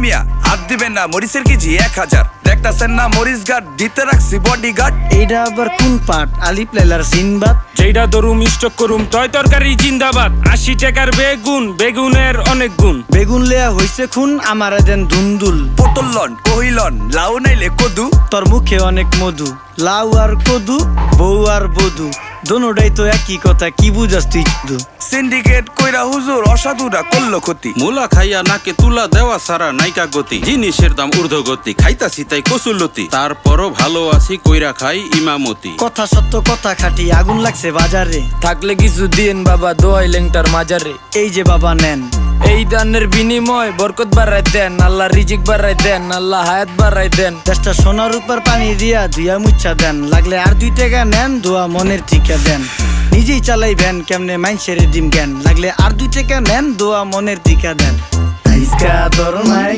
মিয়া হাত দিবেন না, মরিচের কেজি 1000। দেখতাছেন না মরিচ গার্ড দিতে রাখছি বডি গার্ড। এইটা আবার কোন পাট? আলিপ লাইলার সিনবাদ। যেইটা ধরুম স্টক করুম তয় তরকারি জিন্দাবাদ। 80 টাকার বেগুন, বেগুনের অনেক গুণ। বেগুন লেয়া হইছে খুন, আমারে দেন ধুন্দুল। পটল লন কহিলন লাউ নাইলে কদু। তোর মুখে অনেক মধু, লাউ আর কদু, বউ আর বধু, দোনোটাই তো একই কথা, কি বুঝাস তুই শুধু? সিন্ডিকেট কইরা হুজুর অসাধুরা করলো ক্ষতি। মুলা খাইয়া নাকে তুলা দেওয়া সারা নাইকা গতি। জিনিসের দাম ঊর্ধ্বগতি, খাইতাছি তাই কসুলতি। তারপরও ভালো আছি কইরা খাই ইমামতি। কথা সত্য কথা খাটি, আগুন লাগছে বাজারে। থাকলে কিছু দিন বাবা, দোয়াই লেংটার মাজারে। এই যে বাবা নেন, এই দানের বিনিময় বরকত বাড়াই দেন, আল্লাহ রিজিক বাড়াই দেন, আল্লাহ হায়াত বাড়াই দেন। দেশটা সোনার উপর পানি দিয়া ধুইয়া মুচ্ছা দেন। লাগলে আর 2 টাকা নেন, দোয়া মনের ঠিকা দেন। নিজেই চালাই ভ্যান, কেমনে মাইনসেরে দিম জ্ঞান। লাগলে আর 2 টাকা নেন, দোয়া মনের ঠিকা দেন। আইসকা তোর নাই